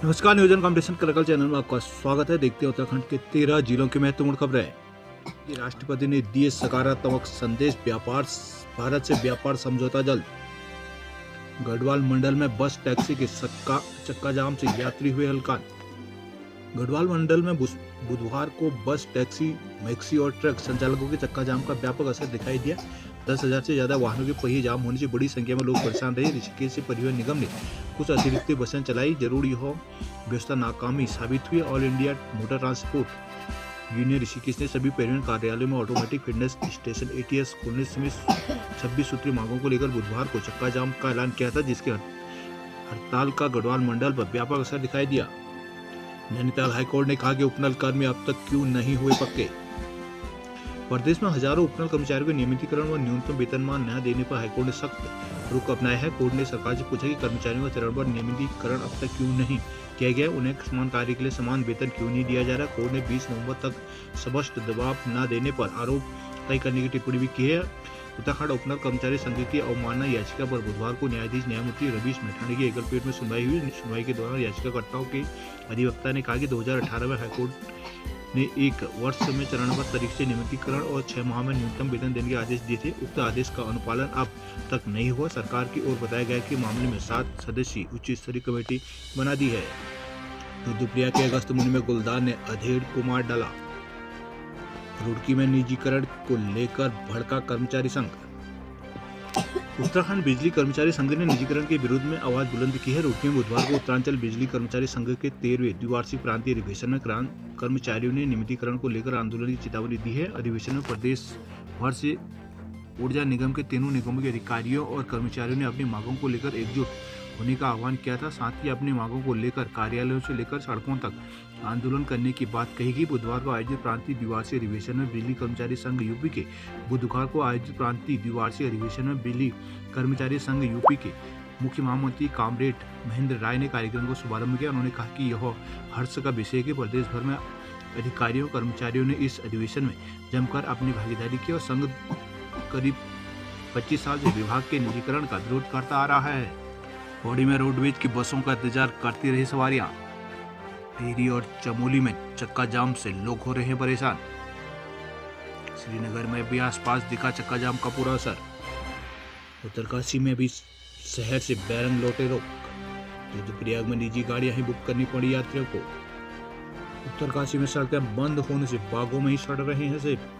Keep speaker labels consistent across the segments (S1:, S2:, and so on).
S1: नमस्कार, news and competition कलकल channel में आपका स्वागत है। देखते हैं उत्तराखंड के 13 जिलों की महत्वपूर्ण खबरें। कि राष्ट्रपति ने दिए सकारात्मक संदेश, भारत से व्यापार समझौता जल्द। गढ़वाल मंडल में बस टैक्सी के चक्का जाम से यात्री हुए हलकान। गढ़वाल मंडल में बुधवार को बस, टैक्सी, मैक्सी और ट्रक संचालकों के चक्का जाम का व्यापक असर दिखाई दिया। 10,000 से ज्यादा वाहनों के पहिए जाम होने से बड़ी संख्या में लोग परेशान रहे। ऋषिकेश से परिवहन निगम ने कुछ अतिरिक्त बसें चलाई। जरूरी हो व्यवस्था नाकामी साबित हुई। All India motor transport union Rishikesh ने सभी परिवहन कार्यालयों में ऑटोमेटिक फिटनेस स्टेशन ATS खोलने समेत 26 सूत्री मांगों को लेकर बुधवार को चक्का जाम का ऐलान किया था, जिसके हड़ताल का गढ़वाल मंडल पर व्यापक असर दिखाई दिया। नैनीताल हाईकोर्ट ने कहा कि उपनल कर्मी अब तक क्यों नहीं हुए पक्के। प्रदेश में हजारों उपनल कर्मचारियों के नियमितीकरण व न्यूनतम वेतनमान न देने पर हाईकोर्ट ने सख्त रुख अपनाया है। कोर्ट ने सरकार से पूछा कि कर्मचारियों का चरणबद्ध नियमितीकरण अब तक क्यों नहीं किया गया, उन्हें समान कार्य के लिए समान वेतन क्यों नहीं दिया जा रहा। कोर्ट ने 20 नवंबर तक स्पष्ट दबाव न देने पर आरोप तय करने की टिप्पणी भी की है। उत्तराखंड उपनल कर्मचारी संघ की अवमानना याचिका पर बुधवार को न्यायाधीश न्यायमूर्ति रवीश मैठाणी की एकल पीठ में सुनवाई हुई। सुनवाई के दौरान याचिकाकर्ताओं के अधिवक्ता ने कहा कि 2018 में हाईकोर्ट ने 1 वर्ष में चरणबद्ध तरीके से नियमितीकरण और 6 माह में न्यूनतम वेतन देने के आदेश दिए थे। उक्त आदेश का अनुपालन अब तक नहीं हुआ। सरकार की ओर बताया गया कि मामले में 7 सदस्यीय उच्च स्तरीय कमेटी बना दी है। रुद्रप्रयाग के अगस्त मुनि में गुलदार ने अधेड़ को मार डाला। रुड़की में निजीकरण को लेकर भड़का कर्मचारी संघ। उत्तराखंड बिजली कर्मचारी संघ ने निजीकरण के विरोध में आवाज बुलंद की है। रुड़की में बुधवार को उत्तरांचल बिजली कर्मचारी संघ के 13वें द्विवार्षिक प्रांतीय अधिवेशन में कर्मचारियों ने नियमितीकरण को लेकर आंदोलन की चेतावनी दी है। अधिवेशन में प्रदेश भर से ऊर्जा निगम के तीनों निगमों के अधिकारियों और कर्मचारियों ने अपनी मांगों को लेकर एकजुट होने का आह्वान किया था। साथ ही अपनी मांगों को लेकर कार्यालयों से लेकर सड़कों तक आंदोलन करने की बात कही गई। बुधवार को आयोजित प्रांतीय द्विवार्षिक अधिवेशन में बिजली कर्मचारी संघ यूपी के बुधवार को आयोजित प्रांतीय द्विवार्षिक अधिवेशन में बिजली कर्मचारी संघ यूपी के मुख्य महामंत्री कामरेड महेंद्र राय ने कार्यक्रम को शुभारंभ किया। उन्होंने कहा कि यह हर्ष का विषय है कि प्रदेश भर में अधिकारियों कर्मचारियों ने इस अधिवेशन में जमकर अपनी भागीदारी की और संघ करीब 25 साल से विभाग के निजीकरण का विरोध करता आ रहा है। पौड़ी में रोडवेज की बसों का इंतजार करती रही सवारियां। टिहरी और चमोली में चक्का जाम से लोग हो रहे हैं परेशान। श्रीनगर में भी आसपास दिखा चक्का जाम का पूरा असर। उत्तरकाशी में भी शहर से बैरंग लौटे लोग। रुद्रप्रयाग में निजी गाड़ियां ही बुक करनी पड़ी यात्रियों को। उत्तरकाशी में सड़कें बंद होने से बागों में ही सड़ रहे हैं सेब।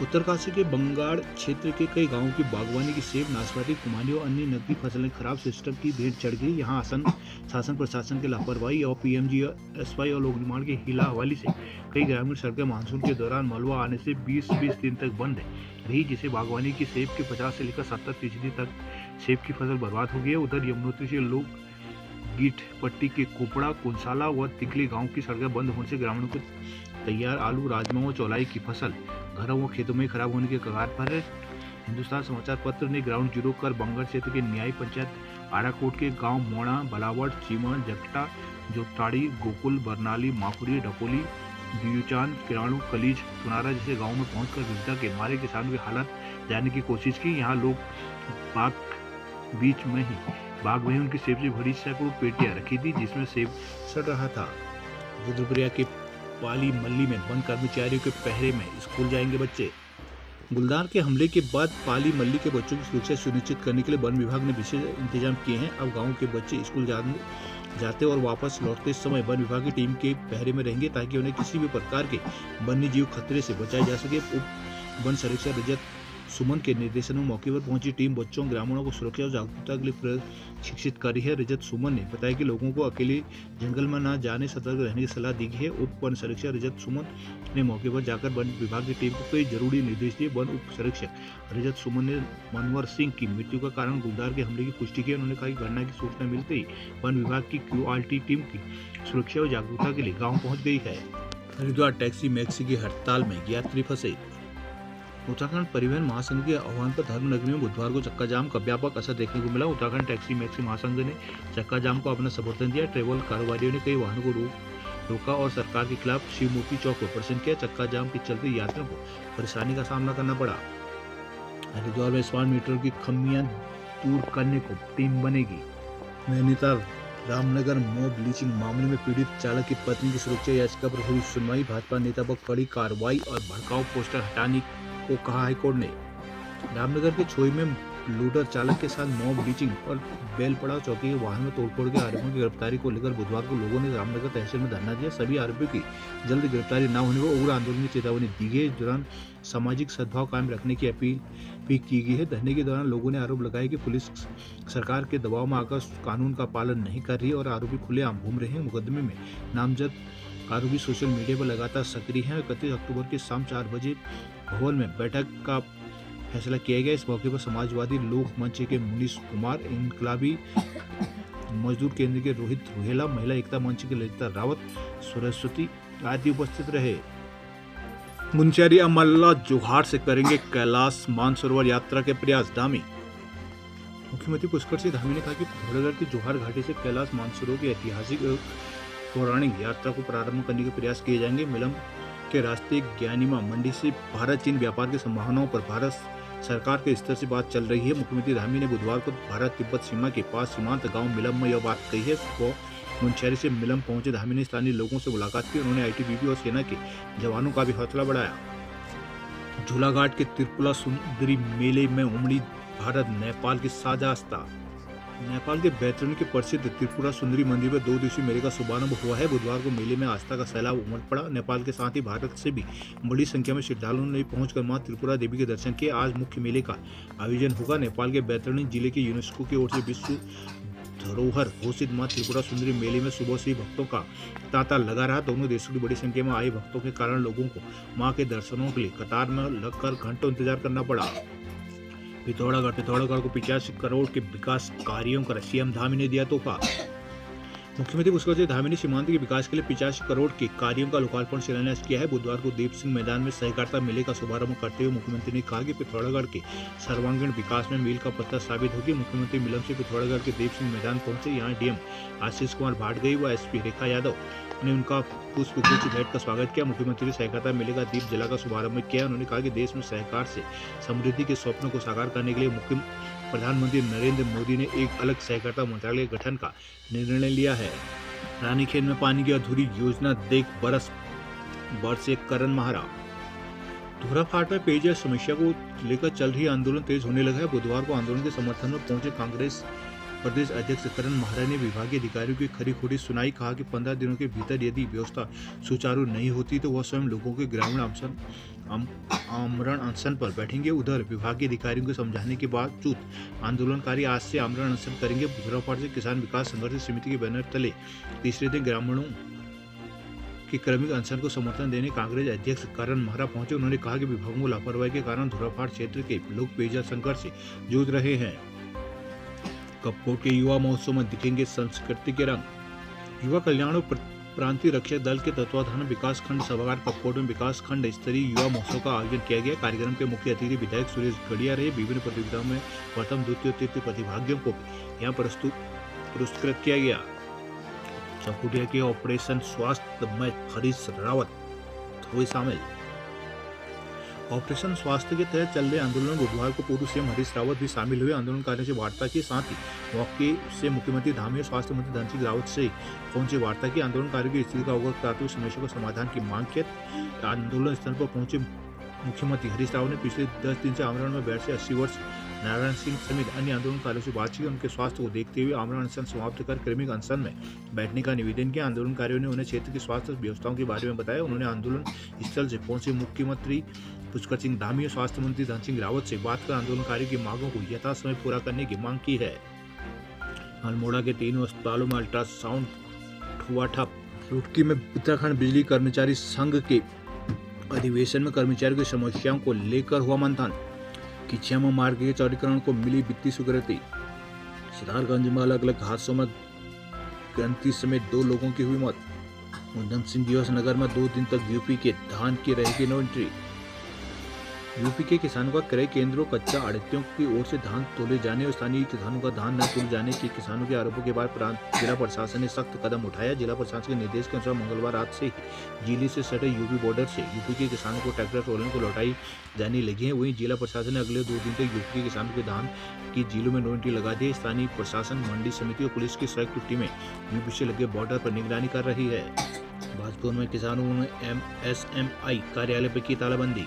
S1: उत्तरकाशी के बंगाड़ क्षेत्र के कई गांवों की बागवानी की सेब, नाशपाती, कुमारी और अन्य नकदी फसलें खराब सिस्टम की भेंट चढ़ गई। यहाँ शासन प्रशासन के लापरवाही और PMGSY और लोक निर्माण की हिला हवाली से कई ग्रामीण सड़कें मानसून के दौरान मलबा आने से 20 दिन तक बंद रही, जिससे बागवानी की सेब के 50 से लेकर 70% तक सेब की फसल बर्बाद हो गई है। उधर यमुनोत्री से लोग गीठ पट्टी के कोपड़ा, कुंसाला व तिकली गांव की सड़कें बंद होने से ग्रामीणों को तैयार आलू, राजमा व चौलाई की फसल घरों व खेतों में खराब होने के कगार पर है। हिंदुस्तान समाचार पत्र ने ग्राउंड जीरो कर बंगाल क्षेत्र के न्यायी पंचायत आराकोट के गांव मोड़ा, बलावट, चीमा, जगटा, जोगटाड़ी, गोकुल, बरनाली, माखुरी, ढकोली, दियुचान, किराणु, कलीज, सुनारा जैसे गाँव में पहुंचकर विपदा के मारे किसानों की हालत जानने की कोशिश की। यहाँ लोग बाग में ही उनकी सेब से भरी सैकड़ों पेटियां रखी थी, जिसमें सेब सड़ रहा था। रुद्रप्रयाग के पाली मल्ली में बंद कर्मचारियों के पहरे में स्कूल जाएंगे बच्चे। गुलदार के हमले के बाद पाली मल्ली के बच्चों की सुरक्षा सुनिश्चित करने के लिए वन विभाग ने विशेष इंतजाम किए हैं। अब गांव के बच्चे स्कूल जाते और वापस लौटते समय वन विभाग की टीम के पहरे में रहेंगे, ताकि उन्हें किसी भी प्रकार के वन्य जीव खतरे से बचाया जा सके। उप वन संरक्षक रजत सुमन के निर्देशन में मौके पर पहुंची टीम बच्चों ग्रामीणों को सुरक्षा और जागरूकता के लिए प्रशिक्षित कर रही है। रजत सुमन ने बताया कि लोगों को अकेले जंगल में न जाने, सतर्क रहने की सलाह दी है। उप वन संरक्षक रजत सुमन ने मौके पर जाकर वन विभाग की टीम को कई जरूरी निर्देश दिए। वन उप संरक्षक रजत सुमन ने मनवर सिंह की मृत्यु का कारण गुलदार के हमले की पुष्टि की। उन्होंने कहा कि घटना की सूचना मिलते ही वन विभाग की QRT टीम की सुरक्षा और जागरूकता के लिए गाँव पहुँच गई है। हरिद्वार टैक्सी मैक्सी की हड़ताल में यात्री फंसे। उत्तराखंड परिवहन महासंघ के आह्वान पर धर्मनगरी में बुधवार को चक्का जाम का व्यापक असर देखने को मिला। उत्तराखंड टैक्सी मैक्सी महासंघ ने चक्का जाम को अपना समर्थन दिया। ट्रेवल कारोबारियों ने कई वाहनों को रोका और सरकार के खिलाफ शिवमूर्ति चौक पर प्रदर्शन किया। चक्का जाम के चलते यात्रियों को परेशानी का सामना करना पड़ा। हरिद्वार में स्मार्ट मीटर की खामियां दूर करने को टीम बनेगी। नैनीताल रामनगर मॉब लीचिंग मामले में पीड़ित चालक की पत्नी की सुरक्षा याचिका पर हुई सुनवाई। भाजपा नेता पर कड़ी कार्रवाई और भड़काऊ पोस्टर हटाने को कहा हाईकोर्ट ने। रामनगर के छोई में लोडर चालक के साथ मॉब लीचिंग और बेलपड़ा चौकी के वाहन में तोड़फोड़ के आरोपियों की गिरफ्तारी को लेकर बुधवार को लोगों ने रामनगर तहसील में धरना दिया। सभी आरोपियों की जल्द गिरफ्तारी न होने पर उग्र आंदोलन की चेतावनी दी गई। इस दौरान सामाजिक सद्भाव कायम रखने की अपील भी की गई है। धरने के दौरान लोगों ने आरोप लगाया कि पुलिस सरकार के दबाव में आकर कानून का पालन नहीं कर रही है और आरोपी खुलेआम घूम रहे हैं। मुकदमे में नामजद आरोपी सोशल मीडिया पर लगातार सक्रिय हैं। 31 अक्टूबर की शाम 4 बजे भवन में बैठक का फैसला किया गया। इस मौके पर समाजवादी लोक मंच के मुनीश कुमार, इनकलाबी मजदूर केंद्र के रोहित रुहेला, महिला एकता मंच के ललिता रावत, सरस्वती आदि उपस्थित रहे। मुंशियारी अमल्ला जोहार से करेंगे कैलाश मानसरोवर यात्रा के प्रयास। धामी मुख्यमंत्री पुष्कर सिंह धामी ने कहा कि पिथौरागढ़ की जोहार घाटी से कैलाश मानसरोवर की ऐतिहासिक और पौराणिक यात्रा को प्रारंभ करने के प्रयास किए जाएंगे। मिलम के रास्ते ज्ञानिमा मंडी से भारत चीन व्यापार की संभावनाओं पर भारत सरकार के स्तर से बात चल रही है। मुख्यमंत्री धामी ने बुधवार को भारत तिब्बत सीमा के पास सीमांत गांव मिलम में यह बात कही है। मुंशियारी से मिलम पहुंचे धामी ने स्थानीय लोगों से मुलाकात की। उन्होंने आईटीबीपी और सेना के जवानों का भी हौसला बढ़ाया। झूलाघाट के त्रिपुरा सुंदरी मेले में उमड़ी भारत नेपाल की साझा आस्था। नेपाल के बैतरणी के प्रसिद्ध त्रिपुरा सुंदरी मंदिर में 2 दिवसीय मेले का शुभारंभ हुआ है। बुधवार को मेले में आस्था का सैलाब उमड़ पड़ा। नेपाल के साथ ही भारत से भी बड़ी संख्या में श्रद्धालुओं ने पहुंचकर मां त्रिपुरा देवी के दर्शन किए। आज मुख्य मेले का आयोजन होगा। नेपाल के बैतरणी जिले के यूनेस्को की ओर से विश्व धरोहर घोषित मां त्रिपुरा सुंदरी मेले में सुबह से ही भक्तों का तांता लगा रहा। दोनों देशों की बड़ी संख्या में आए भक्तों के कारण लोगों को मां के दर्शनों के लिए कतार में लगकर घंटों इंतजार करना पड़ा। पिथौरागढ़ को 85 करोड़ के विकास कार्यों का सीएम धामी ने दिया तोहफा। मुख्यमंत्री पुष्कर सिंह धामी ने सीमांत के विकास के लिए 85 करोड़ के कार्यों का लोकार्पण शिलान्यास किया है। बुधवार को देव सिंह मैदान में सहकारिता मेले का शुभारंभ करते हुए मुख्यमंत्री ने कहा कि पिथौरागढ़ के सर्वांगीण विकास में मील का पत्थर साबित होगी। मुख्यमंत्री मिलम से पिथौरागढ़ के देव सिंह मैदान पहुंचे। यहाँ डीएम आशीष कुमार भाटगई व एसपी रेखा यादव ने उनका पुष्पगुच्छ भेंट का स्वागत किया। मुख्यमंत्री ने सहकारिता मेले का दीप जलाकर शुभारंभ किया। उन्होंने कहा कि देश में सहकार से समृद्धि के स्वप्नों को साकार करने के लिए प्रधानमंत्री नरेंद्र मोदी ने एक अलग सहकारिता मंत्रालय गठन का निर्णय लिया है। रानीखेत में पानी की अधूरी योजना देख बरसे करण महारा। धोराफाट में पेयजल समस्या को लेकर चल रही आंदोलन तेज होने लगा है। बुधवार को आंदोलन के समर्थन में पहुंचे कांग्रेस प्रदेश अध्यक्ष करण महारा ने विभागीय अधिकारियों की खरी खोटी सुनाई। कहा कि 15 दिनों के भीतर यदि व्यवस्था सुचारू नहीं होती तो वह स्वयं लोगों के ग्रामीण आमरण अनशन पर बैठेंगे। उधर विभागीय अधिकारियों को समझाने के बावजूद आंदोलनकारी आज से आमरण अनशन करेंगे। धोराफाट से किसान विकास संघर्ष समिति के बैनर तले तीसरे दिन ग्रामीणों के क्रमिक अनशन को समर्थन देने कांग्रेस अध्यक्ष करण महारा पहुंचे। उन्होंने कहा कि विभागों की लापरवाही के कारण धोराफाट क्षेत्र के लोग पेयजल संकट से जूझ रहे हैं। कपकोट के युवा महोत्सव में दिखेंगे संस्कृति के रंग। युवा कल्याण और प्रांतीय रक्षक दल के तत्वाधान विकास खंड सभागार कपकोट में विकास खंड स्तरीय युवा महोत्सव का आयोजन किया गया। कार्यक्रम के मुख्य अतिथि विधायक सुरेश गढ़िया रहे। विभिन्न प्रतियोगिताओं में प्रथम, द्वितीय, तृतीय प्रतिभागियों को यहाँ पुरस्कृत किया गया। चौकुटिया के ऑपरेशन स्वास्थ्य में हरीश रावत हुए शामिल। ऑपरेशन स्वास्थ्य के तहत चल रहे आंदोलन में बुधवार को पूर्व सीएम हरीश रावत भी शामिल हुए। आंदोलनकारियों से वार्ता के साथ ही मौके से मुख्यमंत्री धामी और स्वास्थ्य मंत्री धन सिंह रावत से पहुंचे वार्ता की। आंदोलनकारियों की स्थिति का अवगत कराते हुए समस्या का समाधान की मांग की। आंदोलन स्थल पर पहुंचे मुख्यमंत्री हरीश रावत ने पिछले 10 दिन से आमरण में बैठ से 80 वर्ष नारायण सिंह समेत अन्य आंदोलनकारियों से बातचीत। उनके स्वास्थ्य को देखते हुए आमरण अनशन समाप्त कर क्रमिक अनशन में बैठने का निवेदन किया। आंदोलनकारियों ने उन्हें क्षेत्र की स्वास्थ्य व्यवस्थाओं के बारे में बताया। उन्होंने आंदोलन स्थल से पहुंचे मुख्यमंत्री पुष्कर सिंह धामी और स्वास्थ्य मंत्री धन सिंह रावत से बात कर आंदोलनकारियों की मांगों को यथासमय पूरा करने की मांग की है। अल्मोड़ा के 3 अस्पतालों में अल्ट्रासाउंड हुआ ठप। रुड़की में उत्तराखंड बिजली कर्मचारी संघ के अधिवेशन में कर्मचारियों की समस्याओं को लेकर हुआ मंथन। किचियामा मार्ग के चौड़ीकरण को मिली वित्तीय स्वीकृति। सिद्धार्थगंज में अलग अलग हादसों में ग्रंथी समेत 2 लोगों की हुई मौत। उधम सिंह दिवस नगर में 2 दिन तक यूपी के धान की रहेगी नो एंट्री। यूपी के किसानों का क्रय केंद्रों कच्चा आड़तियों की ओर से धान तोले जाने और स्थानीय किसानों का धान न तोले जाने के किसानों के आरोपों के बाद जिला प्रशासन ने सख्त कदम उठाया। जिला प्रशासन के निर्देश के अनुसार मंगलवार रात से जिले से सटे यूपी बॉर्डर से यूपी के किसानों को ट्रैक्टर ट्रॉलियों को लौटाई जाने लगी है। वहीं जिला प्रशासन ने अगले 2 दिन तक यूपी के किसानों के धान की जिलों में नो एंट्री लगा दी। स्थानीय प्रशासन, मंडी समिति और पुलिस की संयुक्त टीमें यूपी से लगे बॉर्डर पर निगरानी कर रही है। भाजपुर में किसानों ने MSMI कार्यालय पर की तालाबंदी।